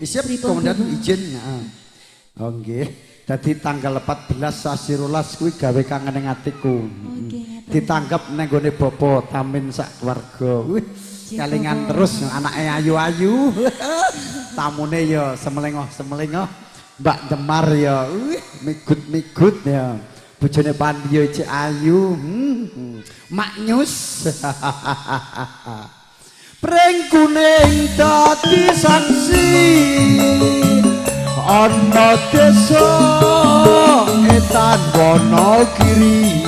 Siap komandan izin. Oh nggih. Dadi tanggal 14 sasi 12 kuwi gawe kangen ning atiku. Ditangkep nang gone bapa tamin sak keluarga. Wih, kalingan terus anake ayu-ayu. Tamune ya semelengoh-semelengoh. Mbak Demar ya migut-migut ya. Bojone Pandi ya cek ayu. Mak Nyus. Pring kuning dadi saksi. Ana desa etan Wonogiri.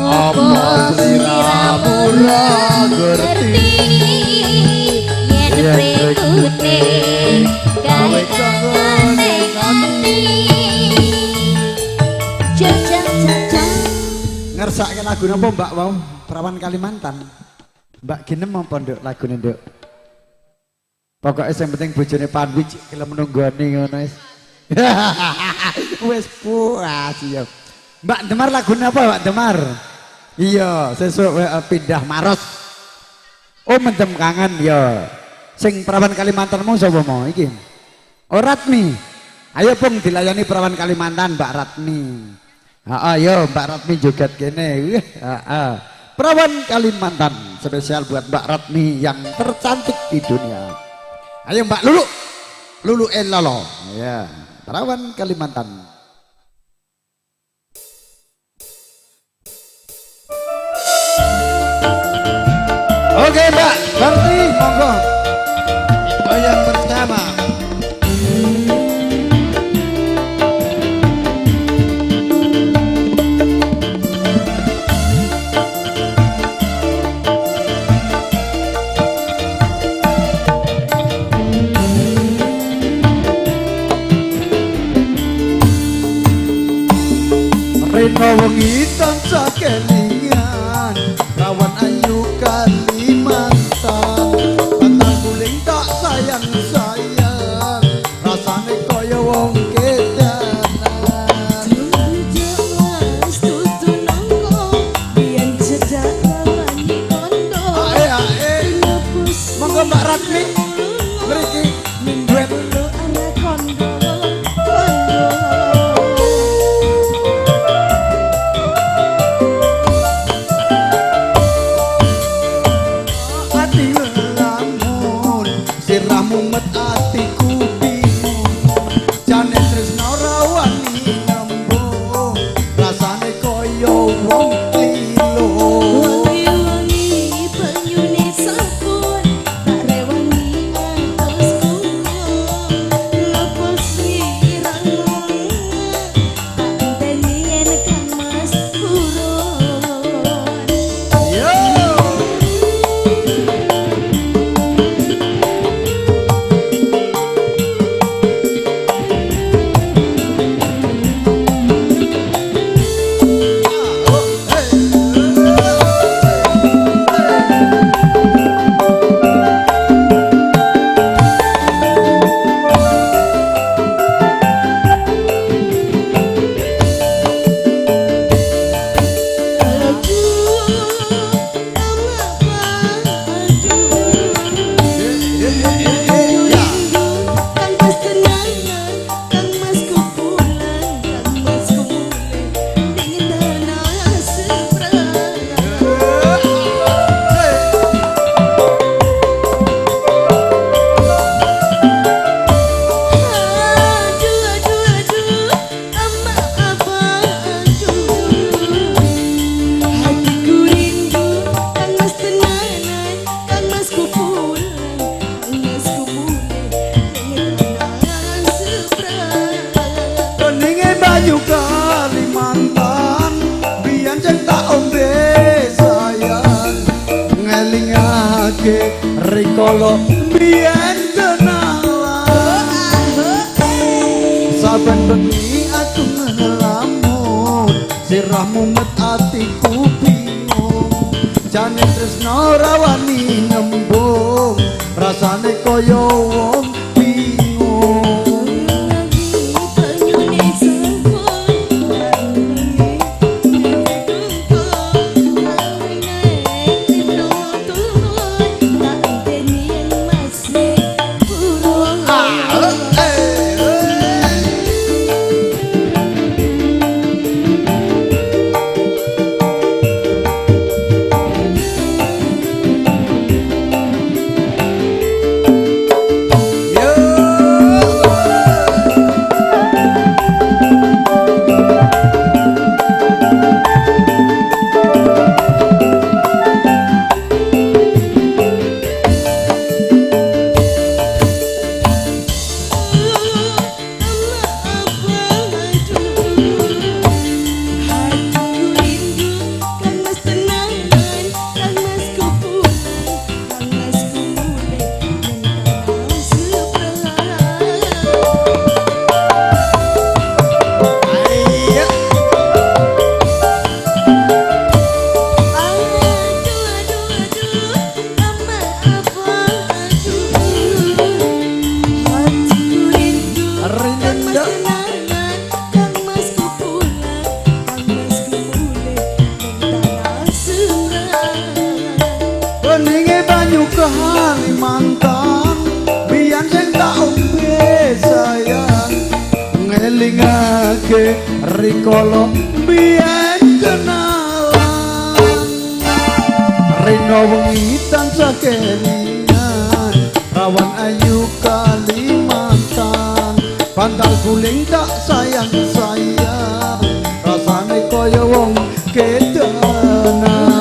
Apa sliramu ora ngerti yen prekune gawe kangen ati. Jajang ngersake lagu napa Mbak wau Perawan Kalimantan. Mbak ginem apa nduk lagune nduk? Pokoknya yang penting bojone Panwi gelem nunggoni ngono wis. Wis puas ya. Mbak Demar lagune apa Mbak Demar? Iya, sesuk pindah Maros. Oh mendem kangen ya. Sing Perawan Kalimantanmu sapa mau iki? Oh Ratmi. Ayo Pung dilayani Perawan Kalimantan Mbak Ratmi. Ayo Mbak Ratmi joget kene. Perawan Kalimantan spesial buat Mbak Ratmi yang tercantik di dunia. Ayo Mbak Lulu Elolo. Ya, Perawan Kalimantan. Oke Mbak, berarti monggo. Goyang bersama. Rino wengi tansah kelingan Perawan ayu Kalimantan Batang guling tak sayang-sayang Rasane kaya wong kedanan Jelas tutu nongko Bian cedak lamani kondo Monggo Mbak Ratmi Mriki duet anak kondo sirahmu met atiku bingung jane tresno rawani nembung rasane kaya wong lilo wangi-wangi banyune sabun tak rewangi antos kuku lepas sirahmu tak enteni yen Kang Mas Purun yo Ayu Kalimantan biyen jeng tak ombe sayang ngelingake rikala biyen kenalan saben bengi aku ngelamun sirahmu met atiku bingung jane tresno rawani nembung rasane kaya wong bingung rikolo biyen kenalan rino wengi tansah kelingan rawan ayu Kalimantan bantal guling tak sayang-sayang rasane kaya wong kedanan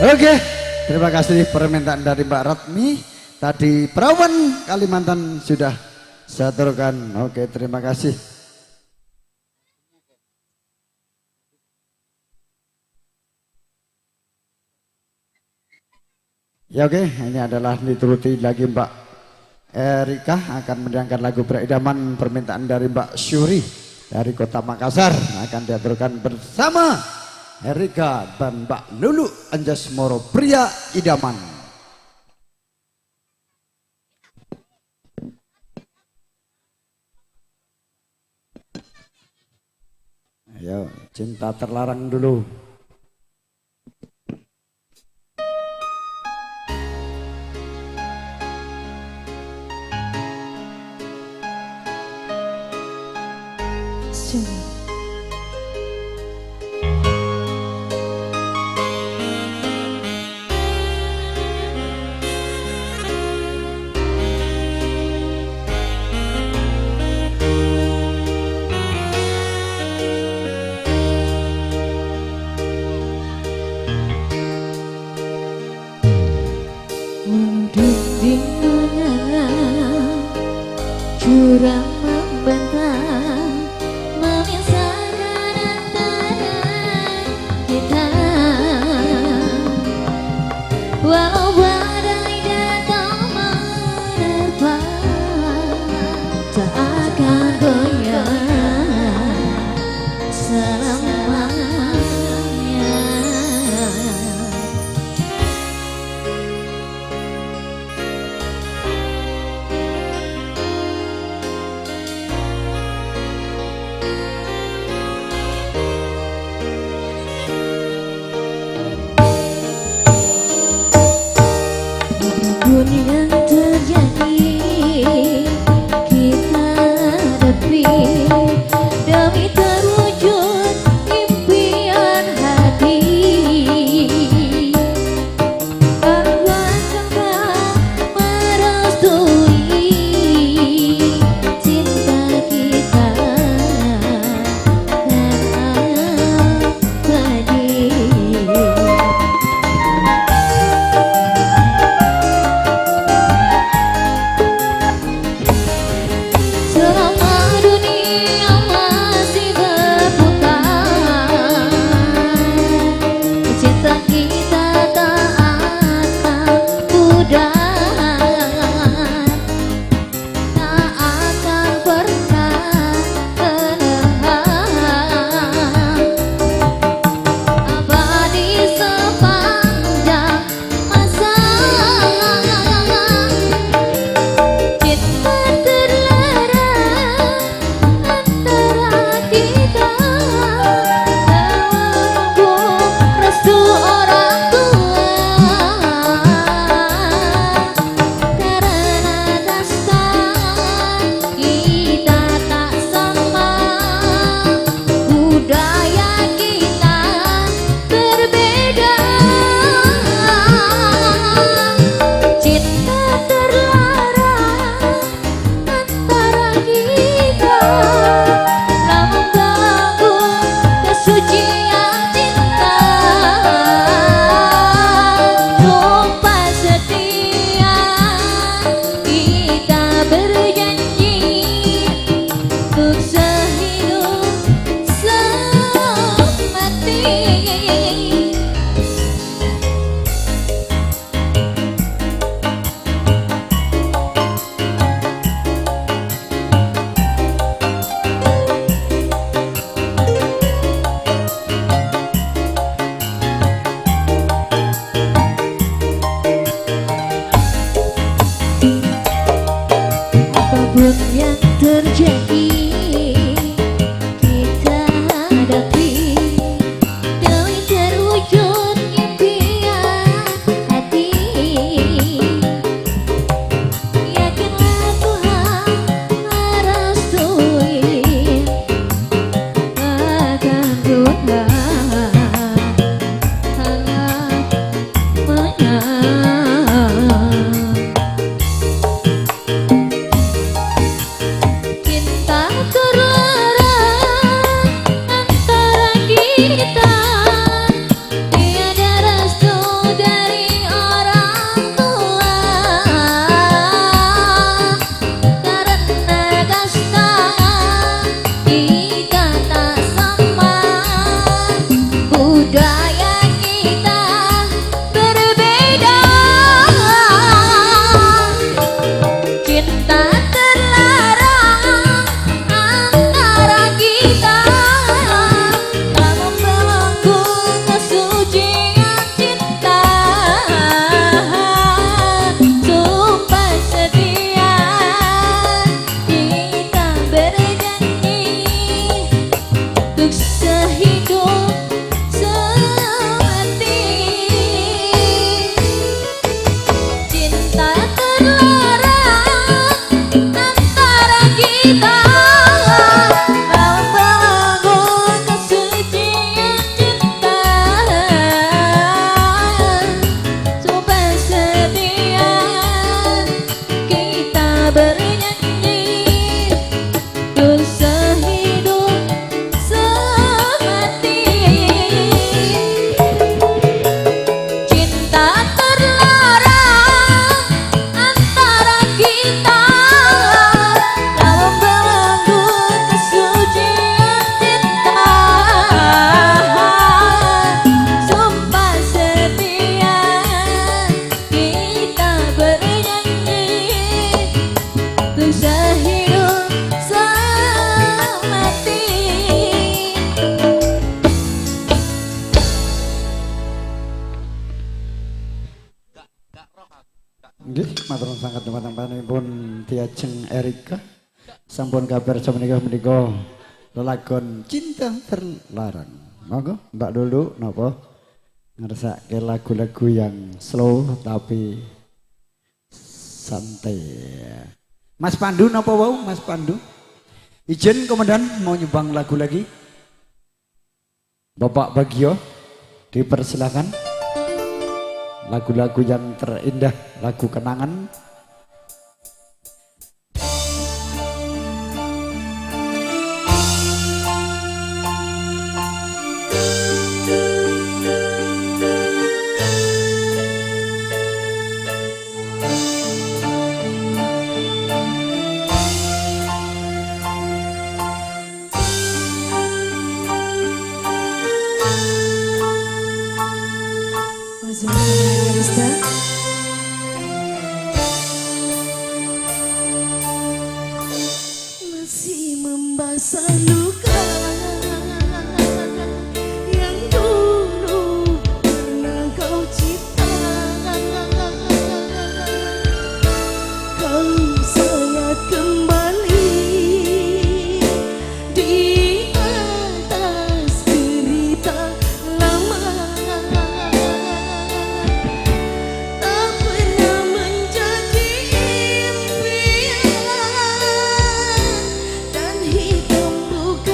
Oke, terima kasih permintaan dari Mbak Ratmi. Tadi perawan Kalimantan sudah saya aturkan. Oke, terima kasih. Ya oke, ini adalah dituruti lagi Mbak Erika akan mendengarkan lagu beridaman permintaan dari Mbak Syuri dari Kota Makassar akan diaturkan bersama Erika dan Mbak Lulu Anjasmoro pria idaman. Ayo, cinta terlarang dulu. Jurang membentang memisahkan antara kita. Walau badai datang menerpa, tak akan goyah selamanya. apapun yang terjadi kita hadapi demi terwujud impian hati. Yakinlah Tuhan merestui akan Tuhan Nggih, matur sangat teman-temanipun Tiajeng Erika. Sampun kabar menika menika lelagon Cinta Terlarang. Monggo Mbak Lulu napa ngersake lagu-lagu yang slow tapi santai. Mas Pandu napa wau Mas Pandu? Izin komandan mau nyumbang lagu lagi. Bapak Bagio dipersilakan. Lagu-lagu yang terindah, lagu kenangan. Masih membasah luka yang dulu pernah kau cipta. Kau sangat kembali di atas cerita lama. Tak pernah menjadi impian dan hitam bukan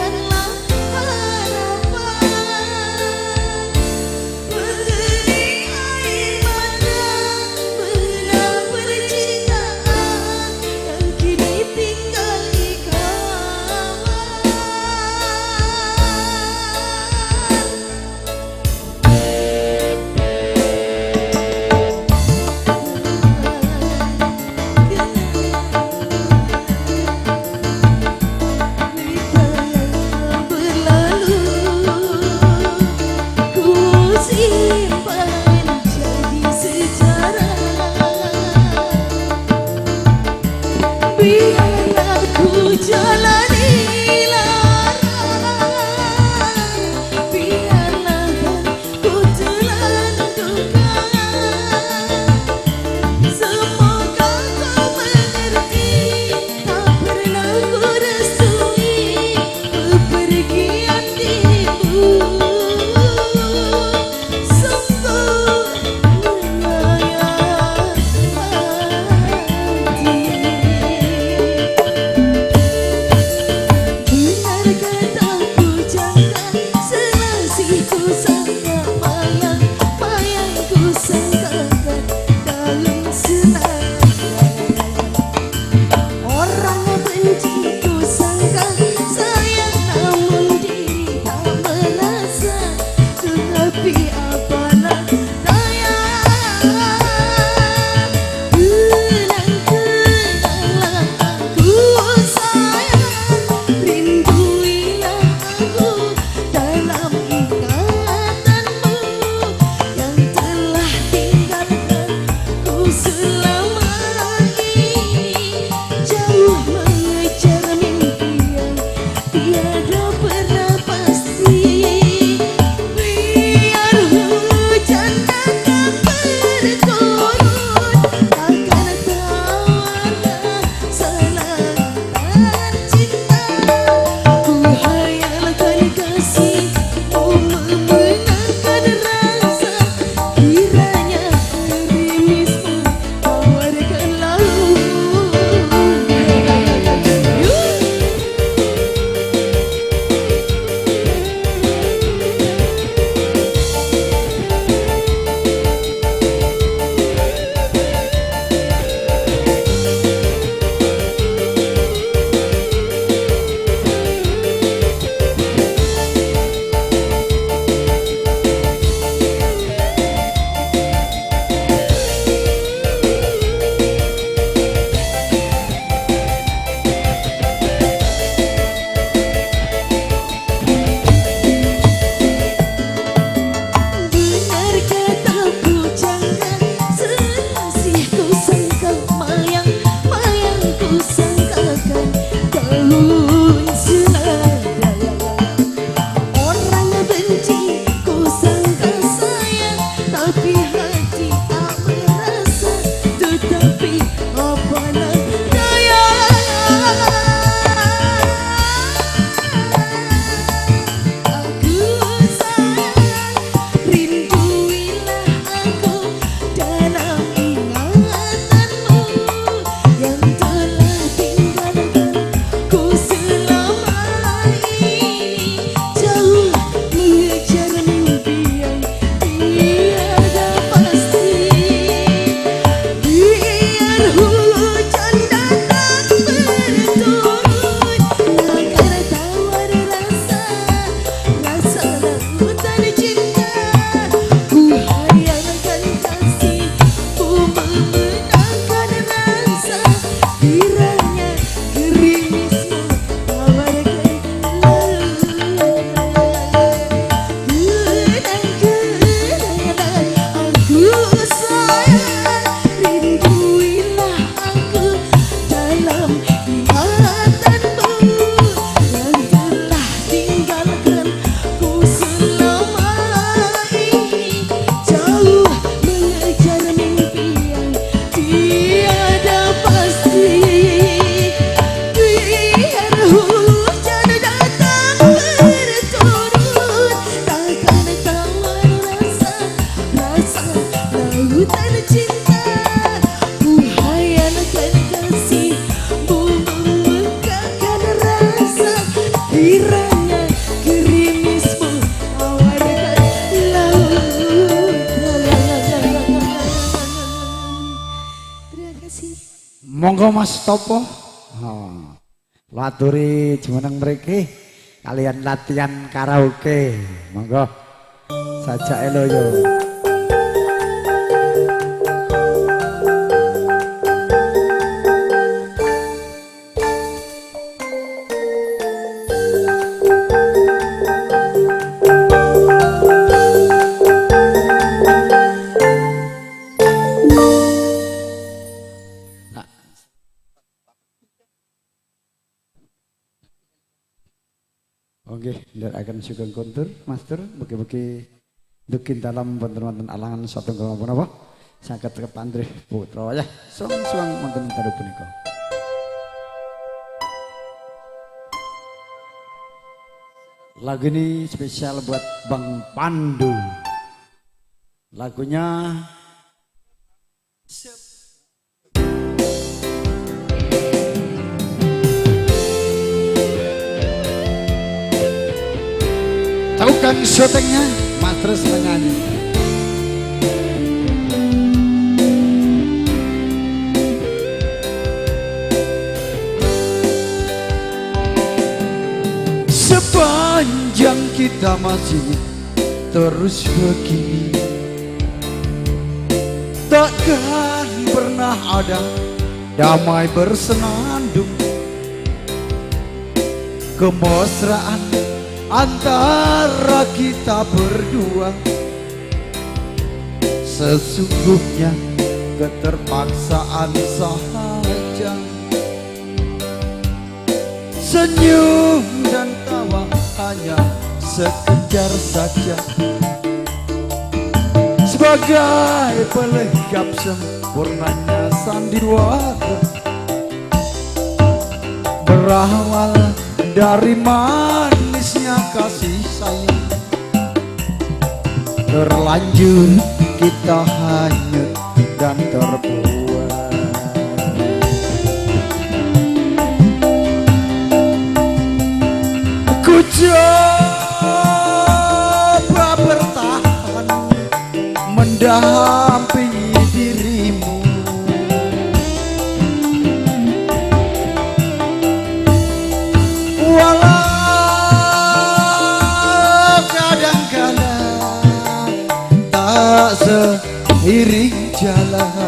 hutan cinta, ku hayalkan kasih, memekakkan rasa, kiranya gerimismu awarkan laut. Terima kasih. Monggo Mas Topo. Laturi jumeneng mriki kalian latihan karaoke. Monggo sajake lho yo. Oke, ndak akan sugeng kontur, master, bagi-bagi dukin dalam wonten alangan satunggal apa? Saged kepandrih putra ya. Suang-suang wonten dalu punika. Lagu ini spesial buat Bang Pandu. Lagunya tahu kan syutingnya Mas terus menyanyi. Sepanjang kita masih terus begini, takkan pernah ada damai bersenandung, kemesraan antara kita berdua. Sesungguhnya keterpaksaan saja, senyum dan tawa hanya sekejar saja, sebagai pelengkap sempurnanya sandiwara. Berawal dari manisnya kasih sayang, terlanjur kita hanyut dan terbuai. Ku coba bertahan mendampingi dirimu, walau kadang-kadang tak seiring jalan.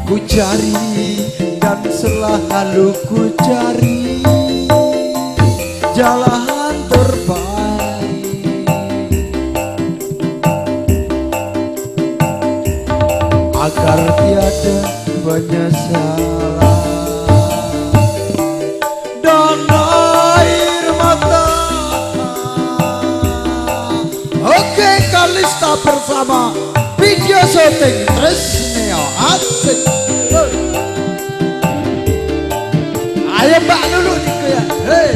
Ku cari dan selalu ku cari jalan terbaik, agar tiada penyesalan dan air mata. Oke, Kalista bersama video syuting Tresneo asik. Ayo Mbak Lulu niku ya. Hey.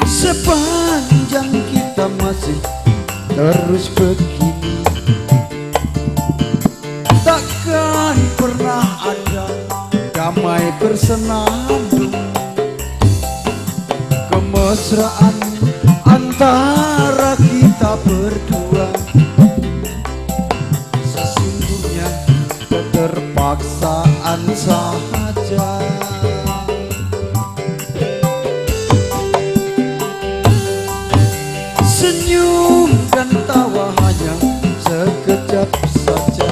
Sepanjang kita masih terus begini, takkan pernah ada damai bersenandung, kemesraan antara kita berdua. Sesungguhnya keterpaksaan saja, senyum dan tawa hanya sekejap saja,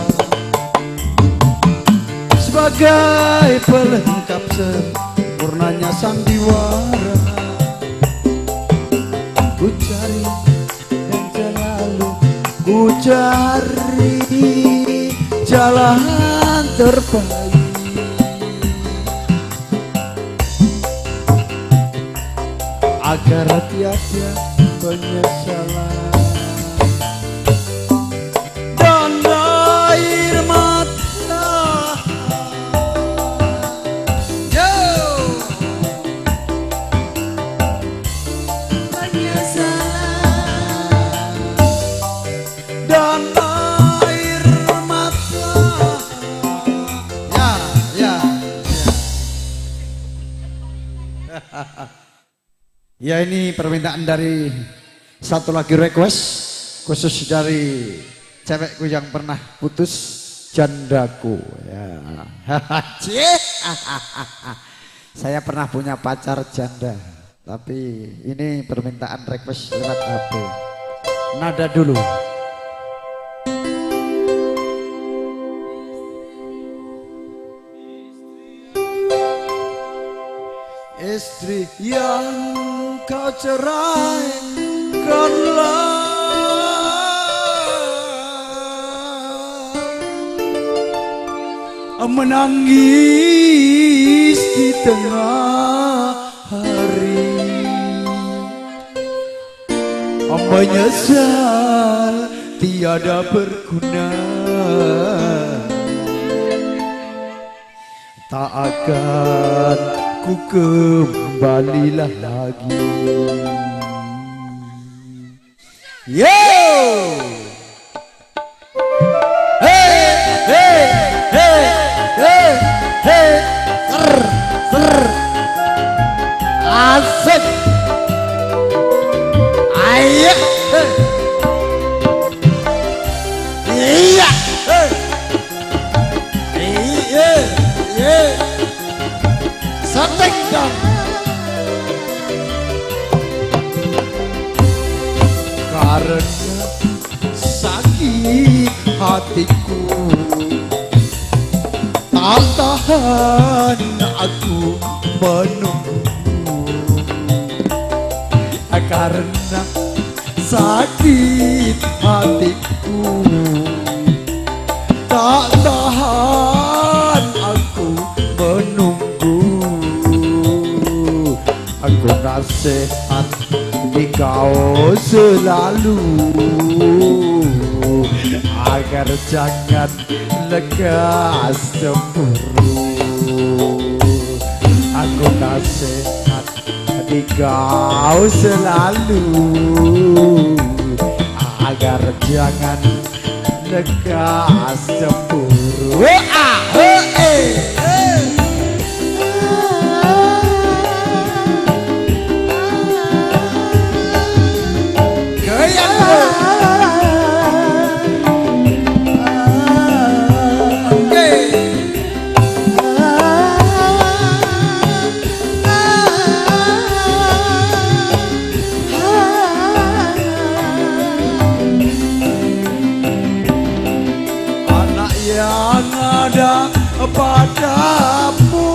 sebagai pelengkap sempurnanya sandiwara. Ku cari dan selalu ku cari jalan terbaik. Agar tiada penyesalan dan air mata dan air mata. Ya. Ya, ini permintaan dari satu lagi request khusus dari cewekku yang pernah putus, jandaku. Ya. Saya pernah punya pacar janda, tapi ini permintaan request lewat HP. Nada dulu. Istri yang kau ceraikanlah, menangis di tengah hari, menyesal tiada berguna, tak akan ku kembalilah lagi. Yo! Hey, hey, hey, hey, hey, ser, asik, ayo, iya, iya, setting dong. Karena sakit hatiku, tak tahan aku menunggu. Karena sakit hatiku, tak tahan aku menunggu. Aku nasihat di kau selalu, agar jangan lekas cemburu. Aku nasihat di kau selalu, agar jangan lekas cemburu. Padamu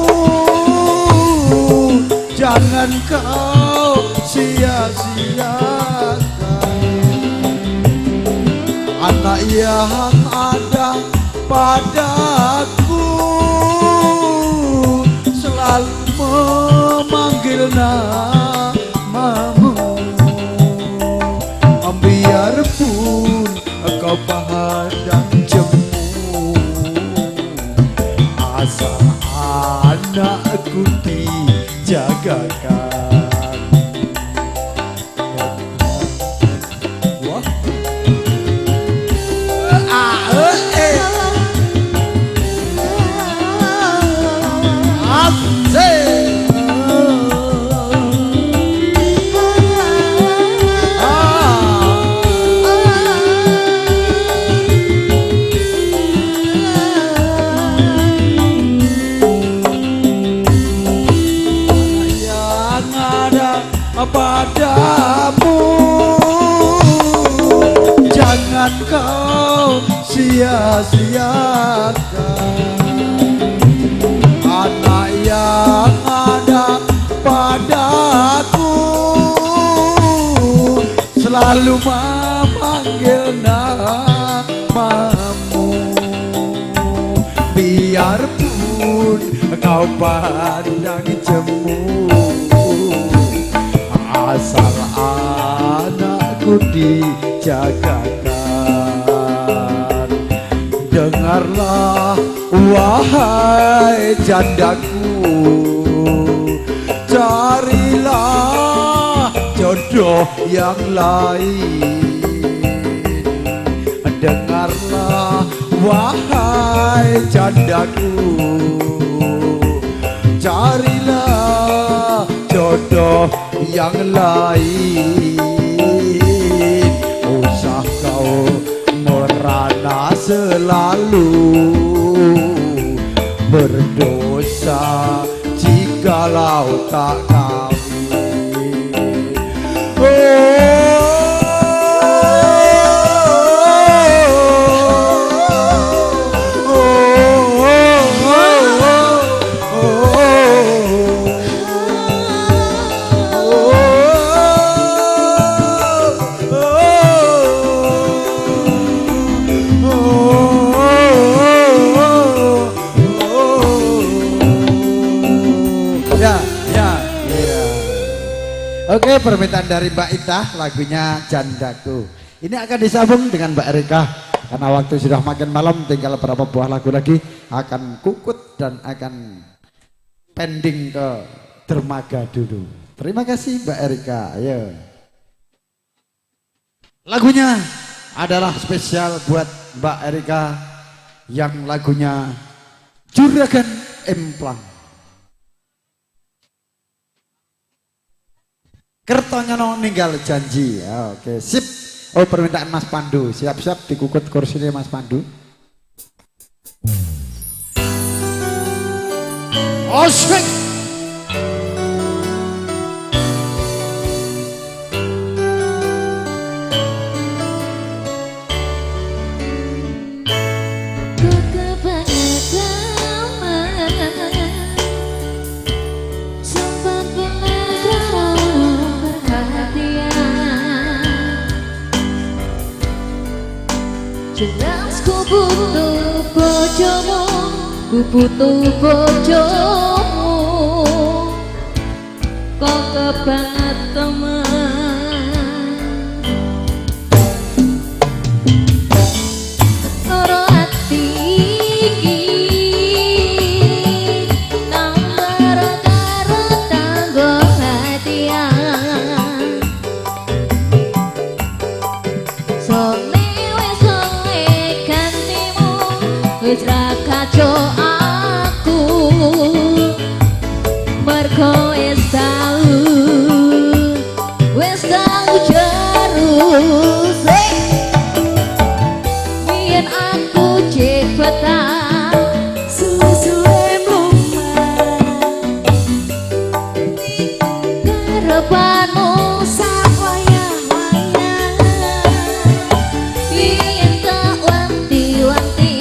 jangan kau sia-siakan anak yang ada padaku, selalu memanggil namamu, biarpun kau padang jemu. Asal anakku dijagakan. Wah. Padamu jangan kau sia-siakan anak yang ada padaku, selalu memanggil namamu, biar pun kau pandang jemu, asal anakku dijagakan. Dengarlah wahai jandaku, carilah jodoh yang lain. Dengarlah wahai jandaku, carilah jodoh yang lain. Usah kau merana selalu, berdosa jikalau tak kawin. Oke, permintaan dari Mbak Ita, lagunya Jandaku. Ini akan disambung dengan Mbak Erika. Karena waktu sudah makin malam, tinggal beberapa buah lagu lagi akan kukut dan akan pending ke dermaga dulu. Terima kasih Mbak Erika. Ayo. Lagunya adalah spesial buat Mbak Erika yang lagunya Juragan Emplang. Kertonyono ninggal janji. Oke, sip. Oh, permintaan Mas Pandu. Siap-siap dikukut kursinya Mas Pandu. Osyik. Jelas ku butuh bojomu, ku butuh bojomu. Kok kebanget teman, loro ati iki tambah karo tanggo hatian. Wis ra kaco aku, mergo wis tau jerus. Biyen aku cepetan suwe-suwe mlumpah, karepanmu sawayah-wayah. Biyen tak wanti-wanti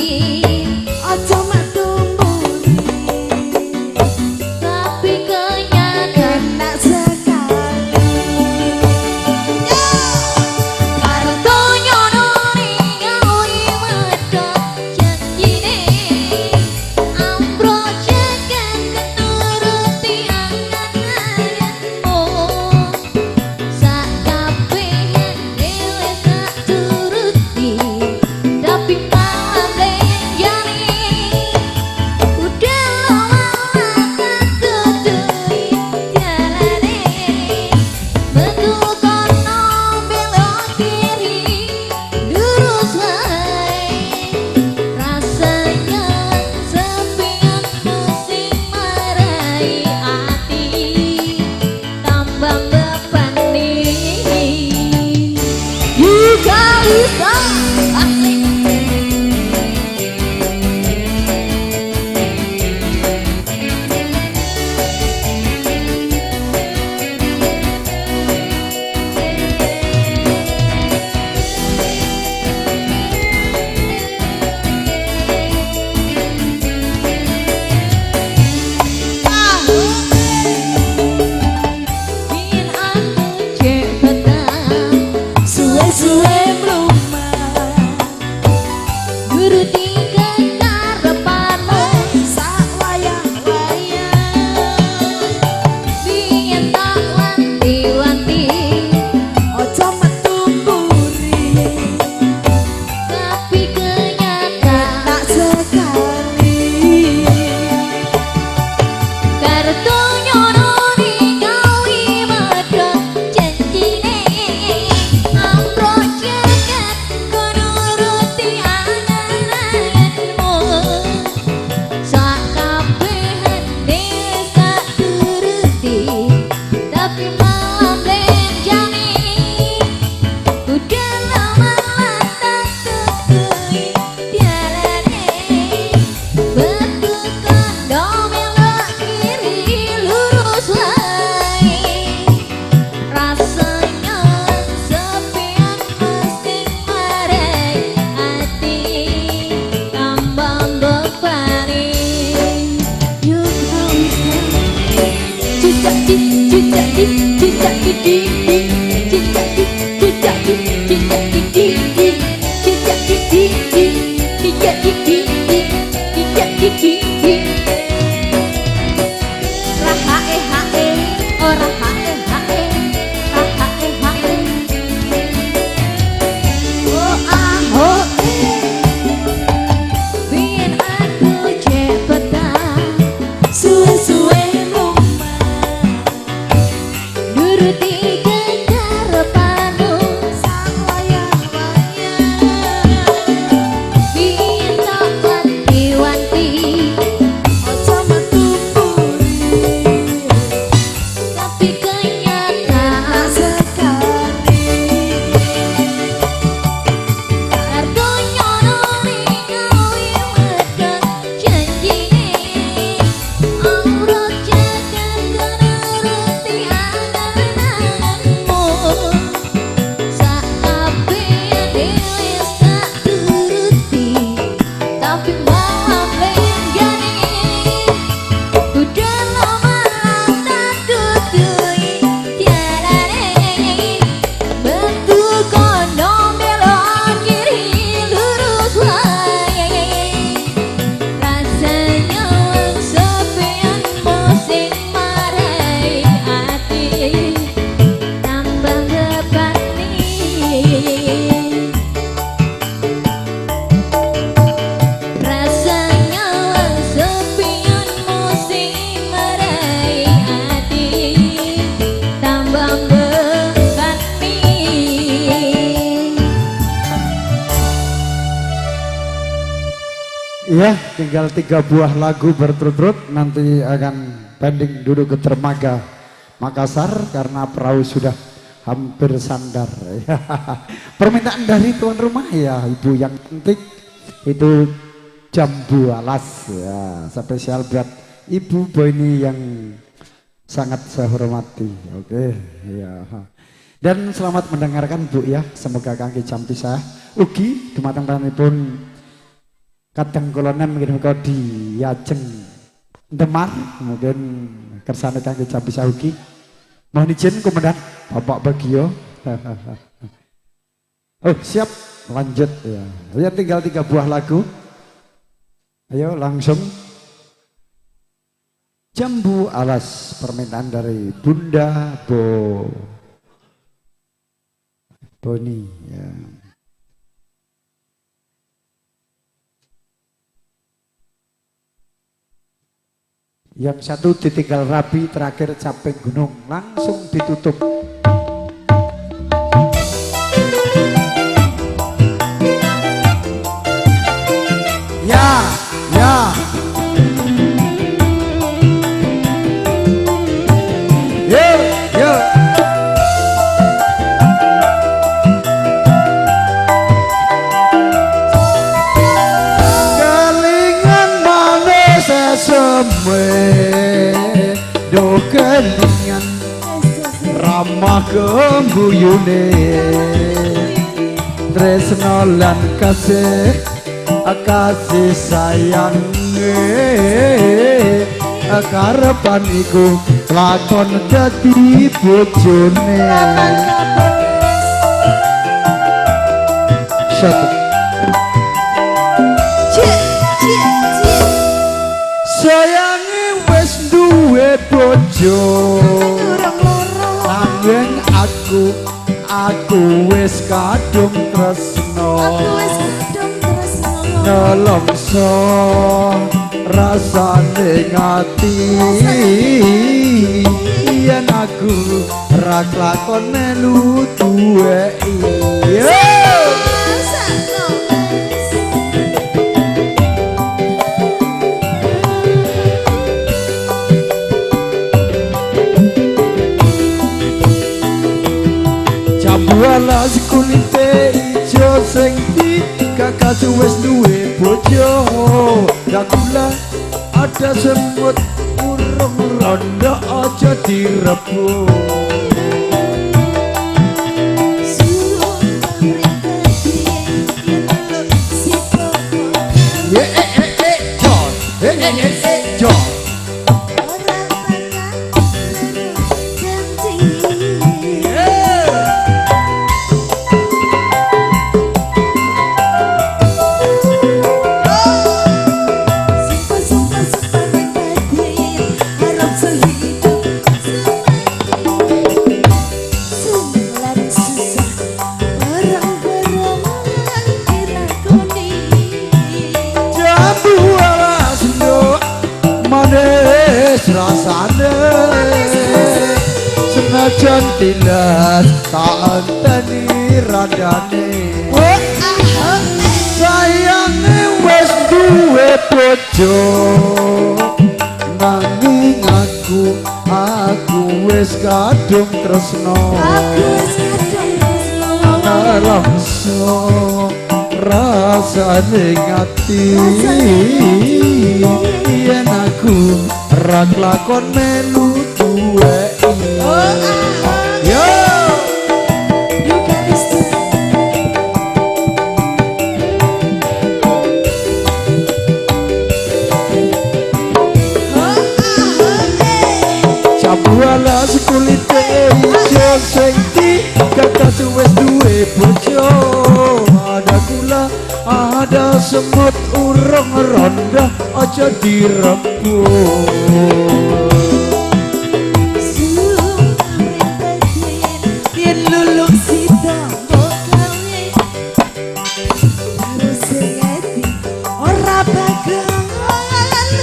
Ya, tinggal 3 buah lagu berturut-turut, nanti akan pending duduk ke dermaga Makassar karena perahu sudah hampir sandar. Permintaan dari tuan rumah ya, ibu yang cantik itu jambu alas ya, spesial buat ibu Boyni yang sangat saya hormati. Oke, ya. Dan selamat mendengarkan Bu ya, semoga kangge jam pisah ugi dumateng pun kadang kolonen mungkin kau di Yajeng Demar mungkin kersane kangge jam pisah ugi. Mohon izin komandan Bapak Bagio. Oh siap, lanjut ya. Ya tinggal 3 buah lagu. Ayo langsung. Jambu alas, permintaan dari Bunda Boni ya. Yang satu ditinggal rapi, terakhir capek gunung, langsung ditutup. Ya, ya. Yuk, yuk. Kelingan manis semwe, do kelingan ramah kembuyune, tresno lan kasih sayange, karepan iku lakon dadi bojone. Sayange wis duwe bojo, nanging aku wis kadung tresno, nelongso rasane ngati, yen aku ra klakon melu duweki. Jambu alas kulite ijo sing kakak wis duwe bojo, gakula ada semut urung rondo aja direbut. John, John. Senajan tilas tak anteni randane sayange wis duwe bojo nanging aku wis kadung tresno langsung rasane ngati yen aku ra lakon melu duwe yo Cabuala sekulite ijo sing kata wis duwe bojo ada gula ada semut urung ronda aja direbut yen lulung sida bokawe terus ngati ora bakal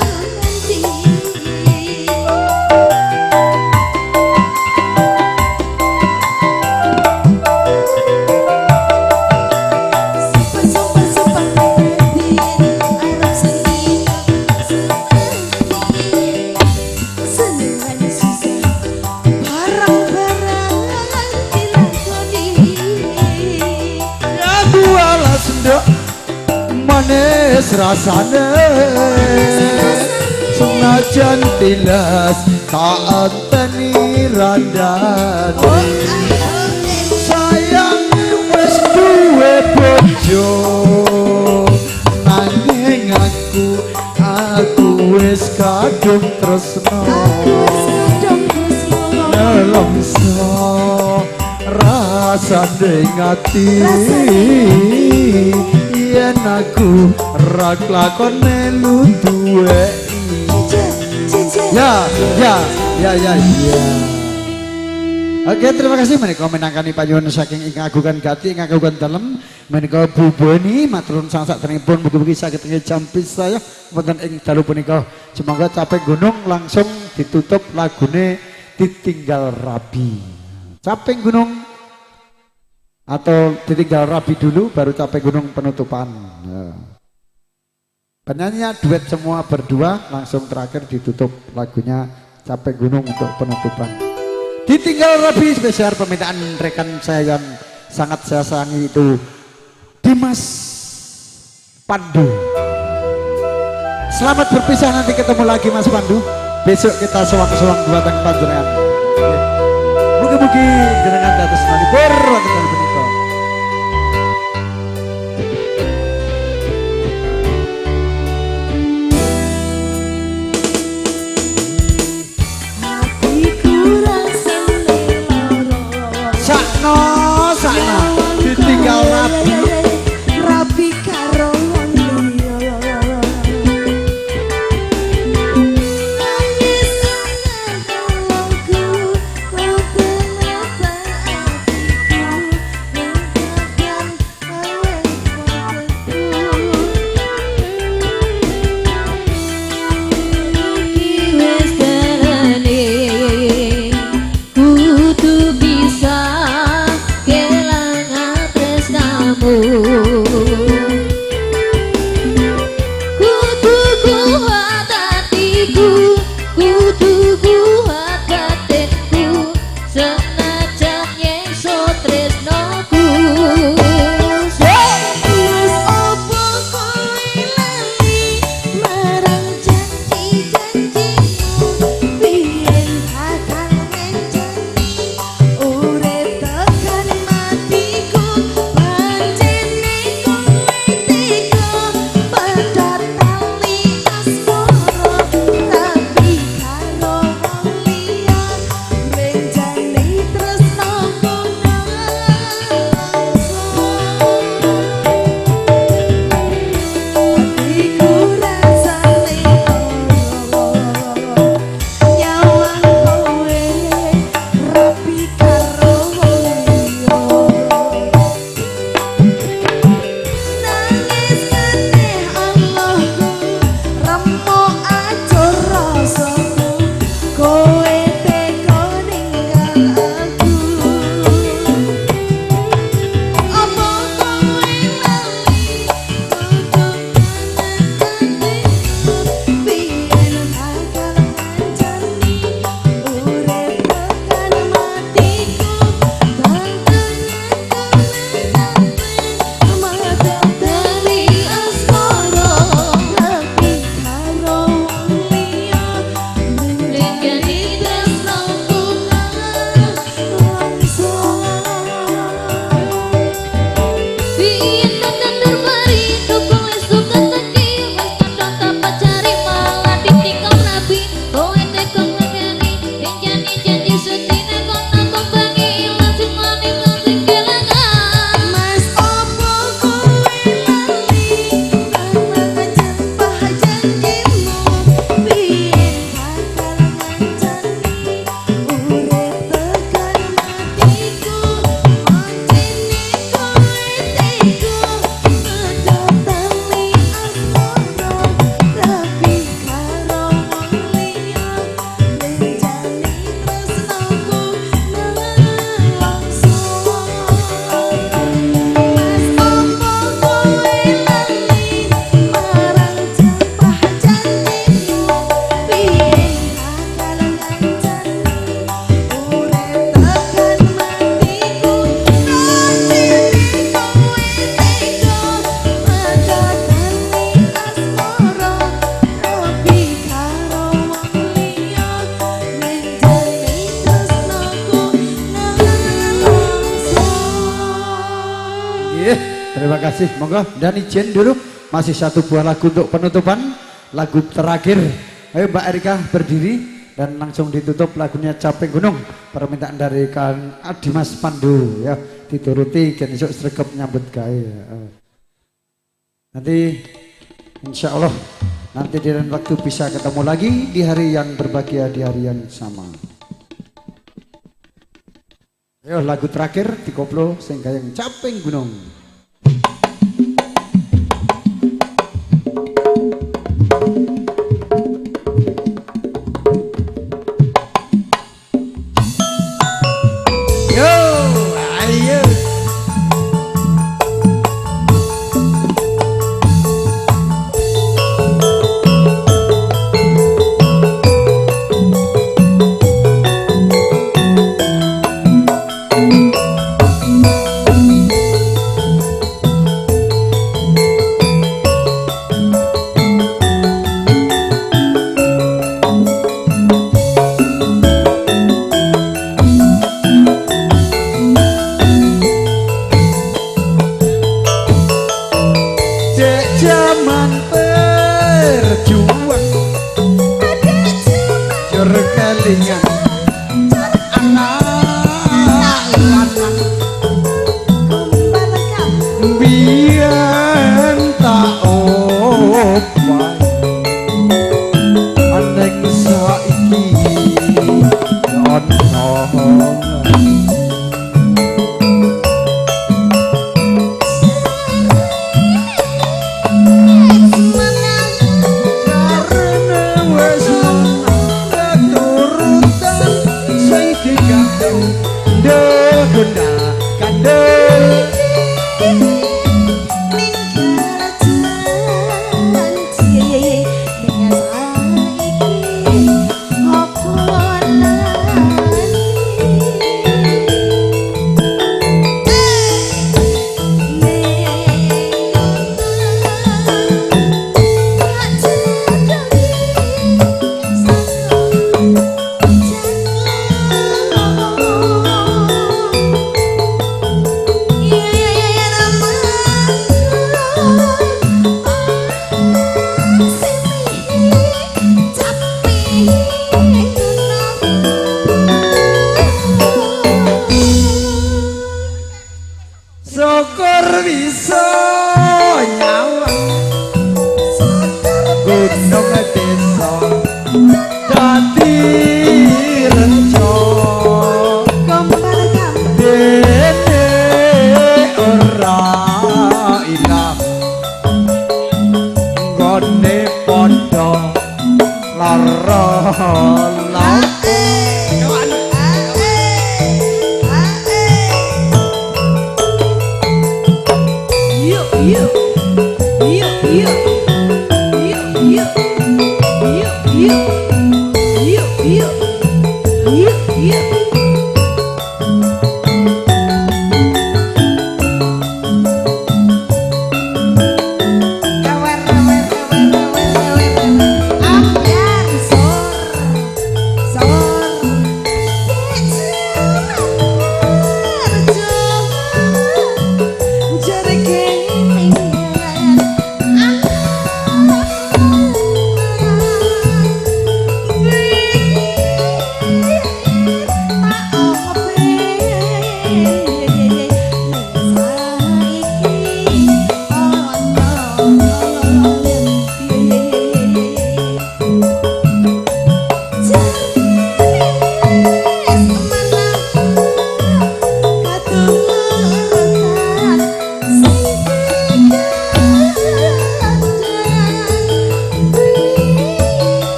nanti manis rasane senajan tilas tak anteni randane sayang wis duwe bojo nanging aku wis kadung tresno nelongso rasane ngati yen aku ra lakon melu duwe ya. Oke, terima kasih menika menangkani panyuwun saking ingkang agungan gati ingkang agungan dalem menika Bu Boni matur nuwun sakderengipun mugi-mugi saged jampis saya wonten ing dalu punika semoga capek gunung langsung ditutup lagune ditinggal rabi capek gunung atau ditinggal rabi dulu baru capek gunung penutupan penyanyinya duet semua berdua langsung terakhir ditutup lagunya capek gunung untuk penutupan ditinggal rabi spesial permintaan rekan saya yang sangat saya sayangi itu Dimas Pandu. Selamat berpisah, nanti ketemu lagi Mas Pandu, besok kita sewang-sewang buatan panjenengan. Mugi-mugi jenengan dados manipur wonten punika. Sakno ditinggal rabi karo wong liya nangis nang kasih. Monggo dan izin dulu masih satu buah lagu untuk penutupan, lagu terakhir. Ayo Mbak Erika berdiri dan langsung ditutup lagunya Capek Gunung, permintaan dari Kang Dimas Pandu ya, dituruti kan esuk sregep nyambut gawe. Nanti insya Allah nanti di lain waktu bisa ketemu lagi di hari yang berbahagia, di hari yang sama. Ayo lagu terakhir dikoplo sehingga yang Capek Gunung.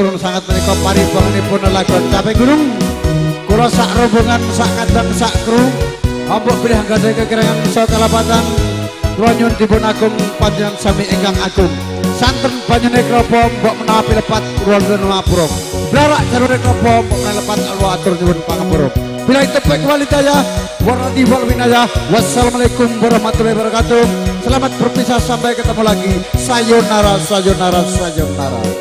turun sangat menika paripurwanipun lagon capek gunung. Kula sak rombongan sak kadang sak kru ampun pilih anggadhahi kekirangan saha kalapatan kula nyuwun dipun agung panjenengan sami ingkang agung. Santen banyune klapa mbok menawi lepat kula nyuwun ngapura. Blarak jarune klapa mbok menawi lepat kula atur nyuwun pangapura. Bila tepek walidaya warahmatullahi wabarakatuh. Wassalamualaikum warahmatullahi wabarakatuh. Selamat berpisah sampai ketemu lagi. Sayonara, sayonara, sayonara.